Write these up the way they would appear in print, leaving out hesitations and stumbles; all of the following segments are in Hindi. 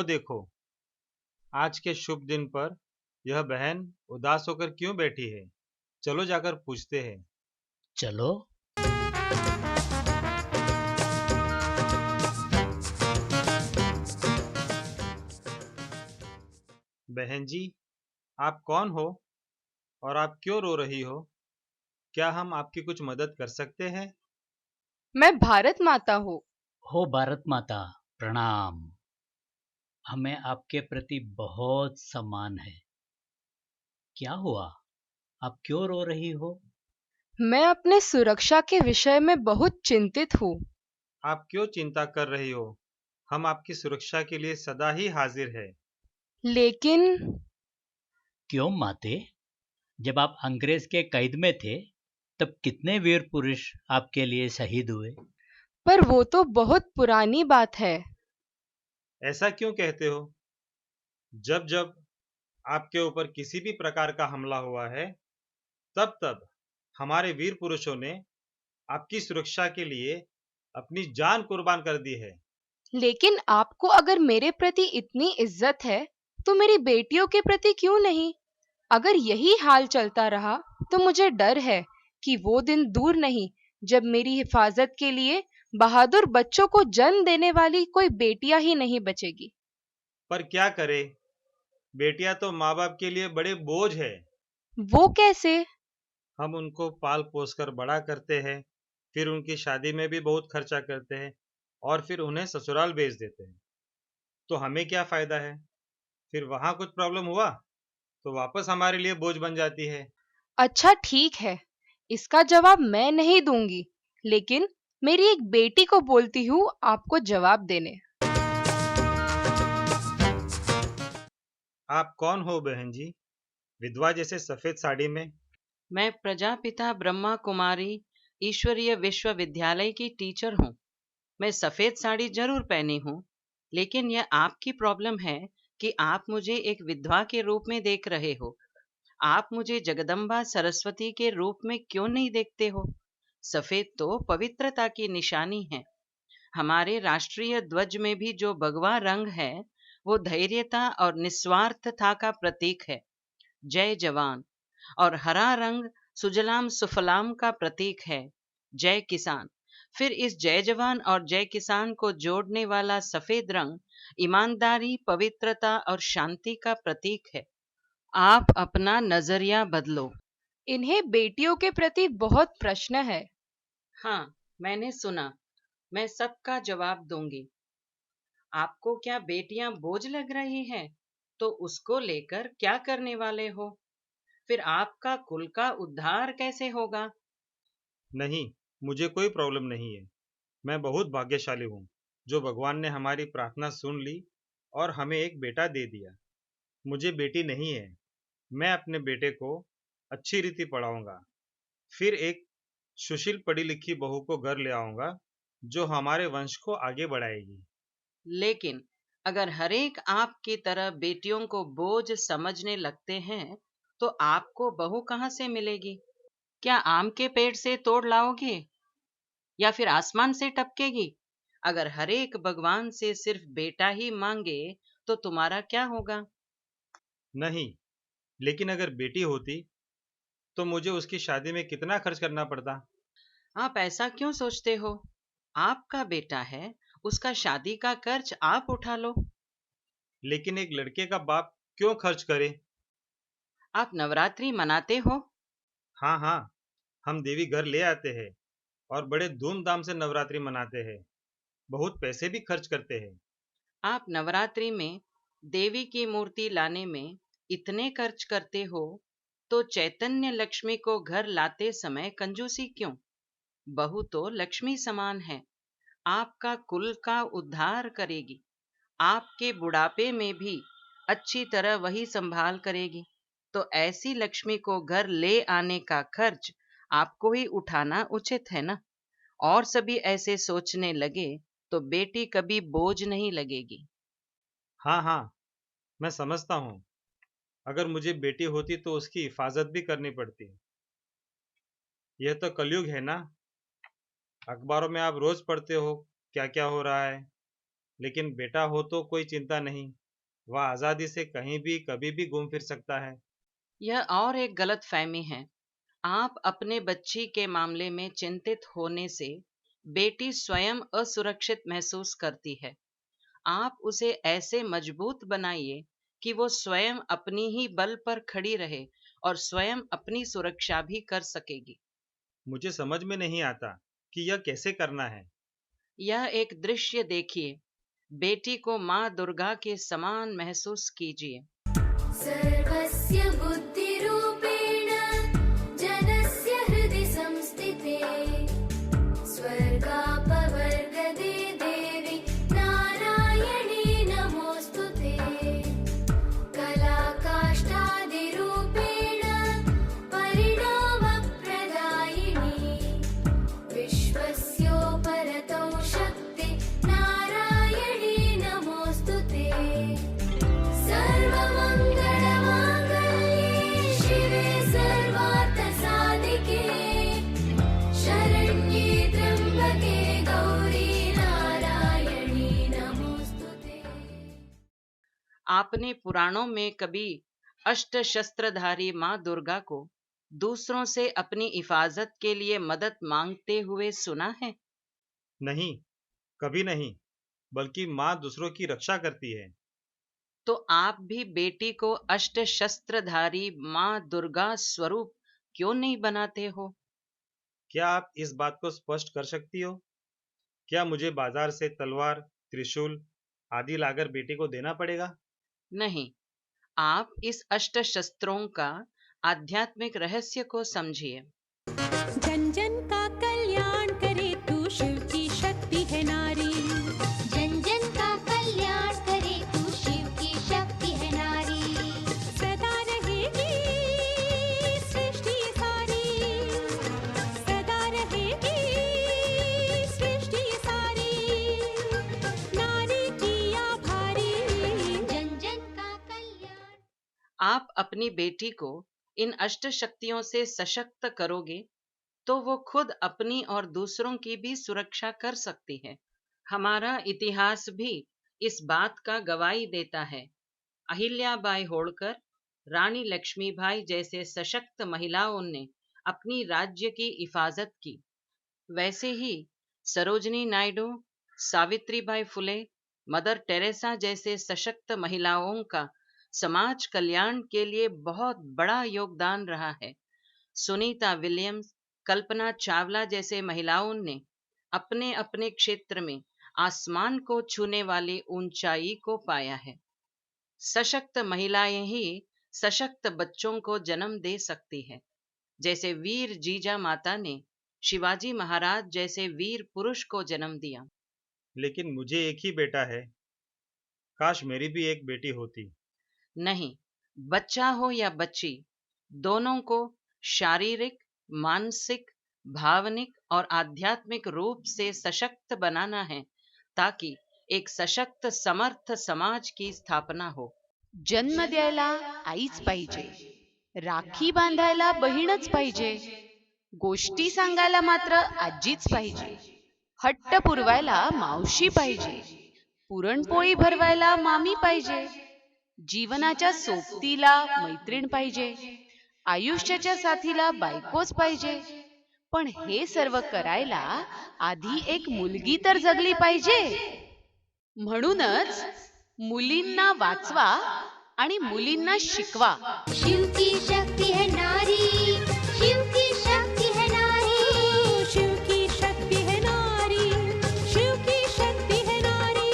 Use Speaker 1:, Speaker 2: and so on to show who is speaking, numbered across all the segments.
Speaker 1: वो देखो, आज के शुभ दिन पर यह बहन उदास होकर क्यों बैठी है? चलो जाकर पूछते हैं।
Speaker 2: चलो।
Speaker 1: बहन जी, आप कौन हो और आप क्यों रो रही हो? क्या हम आपकी कुछ मदद कर सकते हैं?
Speaker 3: मैं भारत माता हूँ।
Speaker 2: हो भारत माता, प्रणाम। हमें आपके प्रति बहुत सम्मान है। क्या हुआ? आप क्यों रो रही हो?
Speaker 3: मैं अपने सुरक्षा के विषय में बहुत चिंतित हूँ।
Speaker 1: आप क्यों चिंता कर रही हो? हम आपकी सुरक्षा के लिए सदा ही हाजिर है।
Speaker 3: लेकिन
Speaker 2: क्यों माते? जब आप अंग्रेज के कैद में थे, तब कितने वीर पुरुष आपके लिए शहीद हुए?
Speaker 3: पर वो तो बहुत पुरानी बात है।
Speaker 1: ऐसा क्यों कहते हो? जब जब आपके ऊपर किसी भी प्रकार का हमला हुआ है, तब तब हमारे वीर पुरुषों ने आपकी सुरक्षा के लिए अपनी जान कुर्बान कर दी है।
Speaker 3: लेकिन आपको अगर मेरे प्रति इतनी इज्जत है, तो मेरी बेटियों के प्रति क्यों नहीं? अगर यही हाल चलता रहा, तो मुझे डर है कि वो दिन दूर नहीं जब मेरी हिफाजत के लिए बहादुर बच्चों को जन्म देने वाली कोई बेटियां ही नहीं बचेगी।
Speaker 1: पर क्या करें? बेटियां तो माँ बाप के लिए बड़े बोझ है।
Speaker 3: वो कैसे?
Speaker 1: हम उनको पाल पोस कर बड़ा करते हैं, फिर उनकी शादी में भी बहुत खर्चा करते हैं और फिर उन्हें ससुराल भेज देते हैं। तो हमें क्या फायदा है? फिर वहां कुछ प्रॉब्लम हुआ तो वापस हमारे लिए बोझ बन जाती है।
Speaker 3: अच्छा ठीक है, इसका जवाब मैं नहीं दूंगी, लेकिन मेरी एक बेटी को बोलती हूँ आपको जवाब देने।
Speaker 1: आप कौन हो बहन जी, विधवा जैसे सफेद साड़ी में?
Speaker 4: मैं प्रजापिता ब्रह्मा कुमारी ईश्वरीय विश्वविद्यालय की टीचर हूँ। मैं सफेद साड़ी जरूर पहनी हूँ, लेकिन यह आपकी प्रॉब्लम है कि आप मुझे एक विधवा के रूप में देख रहे हो। आप मुझे जगदम्बा सरस्वती के रूप में क्यों नहीं देखते हो? सफेद तो पवित्रता की निशानी है। हमारे राष्ट्रीय ध्वज में भी जो भगवा रंग है, वो धैर्यता और निस्वार्थता का प्रतीक है। जय जवान। और हरा रंग सुजलाम सुफलाम का प्रतीक है। जय किसान। फिर इस जय जवान और जय किसान को जोड़ने वाला सफेद रंग ईमानदारी, पवित्रता और शांति का प्रतीक है। आप अपना नजरिया बदलो।
Speaker 3: इन्हें बेटियों के प्रति बहुत प्रश्न है।
Speaker 4: हाँ, मैंने सुना। मैं सबका जवाब दूंगी। आपको क्या बेटियां बोझ लग रही हैं? तो उसको लेकर क्या करने वाले हो? फिर आपका कुल का उद्धार कैसे होगा?
Speaker 1: नहीं, मुझे कोई प्रॉब्लम नहीं है। मैं बहुत भाग्यशाली हूँ जो भगवान ने हमारी प्रार्थना सुन ली और हमें एक बेटा दे दिया। मुझे बेटी नहीं है। मैं अपने बेटे को अच्छी रीति पढ़ाऊंगा, फिर एक सुशील पढ़ी लिखी बहू को घर ले आऊंगा जो हमारे वंश को आगे बढ़ाएगी।
Speaker 4: लेकिन अगर हरेक आपकी तरह बेटियों को बोझ समझने लगते हैं, तो आपको बहू कहाँ से मिलेगी? क्या आम के पेड़ से तोड़ लाओगे या फिर आसमान से टपकेगी? अगर हरेक भगवान से सिर्फ बेटा ही मांगे, तो तुम्हारा क्या होगा?
Speaker 1: नहीं, लेकिन अगर बेटी होती तो मुझे उसकी शादी में कितना खर्च करना पड़ता।
Speaker 4: आप ऐसा क्यों सोचते हो? आपका बेटा है, उसका शादी का खर्च आप उठा लो।
Speaker 1: लेकिन एक लड़के का बाप क्यों खर्च करे?
Speaker 4: आप नवरात्रि मनाते हो?
Speaker 1: हाँ हाँ, हम देवी घर ले आते हैं और बड़े धूमधाम से नवरात्रि मनाते हैं। बहुत पैसे भी खर्च करते हैं।
Speaker 4: आप नवरात्रि में देवी की मूर्ति लाने में इतने खर्च करते हो, तो चैतन्य लक्ष्मी को घर लाते समय कंजूसी क्यों? बहू तो लक्ष्मी समान है। आपका कुल का उद्धार करेगी। आपके बुढ़ापे में भी अच्छी तरह वही संभाल करेगी। तो ऐसी लक्ष्मी को घर ले आने का खर्च आपको ही उठाना उचित है ना? और सभी ऐसे सोचने लगे तो बेटी कभी बोझ नहीं लगेगी।
Speaker 1: हाँ हाँ, मैं समझता हूँ। अगर मुझे बेटी होती तो उसकी हिफाजत भी करनी पड़ती। यह तो कलयुग है ना। अखबारों में आप रोज पढ़ते हो क्या क्या हो रहा है। लेकिन बेटा हो तो कोई चिंता नहीं, वह आज़ादी से कहीं भी कभी भी घूम फिर सकता है।
Speaker 4: यह और एक गलतफहमी है। आप अपने बच्ची के मामले में चिंतित होने से बेटी स्वयं असुरक्षित महसूस करती है। आप उसे ऐसे मजबूत बनाइए कि वो स्वयं अपनी ही बल पर खड़ी रहे और स्वयं अपनी सुरक्षा भी कर सकेगी।
Speaker 1: मुझे समझ में नहीं आता कि यह कैसे करना है।
Speaker 4: यह एक दृश्य देखिए। बेटी को माँ दुर्गा के समान महसूस कीजिए।
Speaker 5: सर्वस्य बुद्धिरूपेण जनस्य हृदि संस्थिते स्वर्गापवर्गदे देवी नारायणी नमोस्तुते कलाकाष्ठादिरूपेण परिणामप्रदायिनी विश्वस्योपरतो शक्ति नारायणी नमोस्तुते सर्वमङ्गलमाङ्गल्ये शिवे सर्वार्थसाधिके शरण्ये त्र्यम्बके गौरी नारायणी नमोस्तुते।
Speaker 4: आपने पुराणों में कभी अष्ट शस्त्रधारी माँ दुर्गा को दूसरों से अपनी हिफाजत के लिए मदद मांगते हुए सुना है?
Speaker 1: नहीं, कभी नहीं, बल्कि माँ दूसरों की रक्षा करती है।
Speaker 4: तो आप भी बेटी को अष्ट शस्त्रधारी माँ दुर्गा स्वरूप क्यों नहीं बनाते हो?
Speaker 1: क्या आप इस बात को स्पष्ट कर सकती हो? क्या मुझे बाजार से तलवार, त्रिशूल आदि लाकर बेटी को देना पड़ेगा?
Speaker 4: नहीं, आप इस अष्ट शस्त्रों का आध्यात्मिक रहस्य को समझिए।
Speaker 6: जन जन का कल्याण करे तू शिव की शक्ति है नारी।
Speaker 5: जन जन का कल्याण करे तू शिव की शक्ति है नारी।
Speaker 6: सदा रहेगी सृष्टि सारी, सदा रहेगी सृष्टि सारी, नारी की आभारी।
Speaker 5: जन जन का कल्याण।
Speaker 4: आप अपनी बेटी को इन अष्ट शक्तियों से सशक्त करोगे तो वो खुद अपनी और दूसरों की भी सुरक्षा कर सकती है। हमारा इतिहास भी इस बात का गवाही देता है। अहिल्याबाई होळकर, रानी लक्ष्मीबाई जैसे सशक्त महिलाओं ने अपनी राज्य की हिफाजत की। वैसे ही सरोजनी नायडू, सावित्रीबाई फुले, मदर टेरेसा जैसे सशक्त महिलाओं का समाज कल्याण के लिए बहुत बड़ा योगदान रहा है। सुनीता विलियम्स, कल्पना चावला जैसे महिलाओं ने अपने अपने क्षेत्र में आसमान को छूने वाली ऊंचाई को पाया है। सशक्त महिलाएं ही सशक्त बच्चों को जन्म दे सकती है, जैसे वीर जीजा माता ने शिवाजी महाराज जैसे वीर पुरुष को जन्म दिया।
Speaker 1: लेकिन मुझे एक ही बेटा है। काश मेरी भी एक बेटी होती।
Speaker 4: नहीं, बच्चा हो या बच्ची, दोनों को शारीरिक, मानसिक, भावनिक और आध्यात्मिक रूप से सशक्त बनाना है ताकि एक सशक्त समर्थ समाज की स्थापना हो।
Speaker 3: जन्म द्यायला आईच पाहिजे, राखी बांधायला बहीणच पाहिजे, गोष्टी सांगायला मात्र आजीच पाहिजे, हट्ट पुरवायला मावशी पाहिजे, पुरणपोळी भरवायला मामी पाहिजे, जीवनाच्या सोबतीला मैत्रीण पाहिजे, आयुष्याच्या साथीला बायकोच पाहिजे. पण हे सर्व करायला आधी एक मुलगी तर जगली पाहिजे. म्हणूनच मुलींना वाचवा आणि मुलींना शिकवा.
Speaker 5: शिव की शक्ति है नारी, शिव की शक्ति है नारी,
Speaker 6: शिव की शक्ति है नारी, शिव की शक्ति है नारी।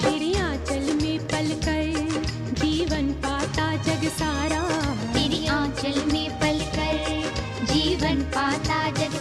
Speaker 6: तेरे आंचल में पलकर जीवन पाता जग सारा,
Speaker 5: तेरी आंचल में पलकर जीवन पाता जग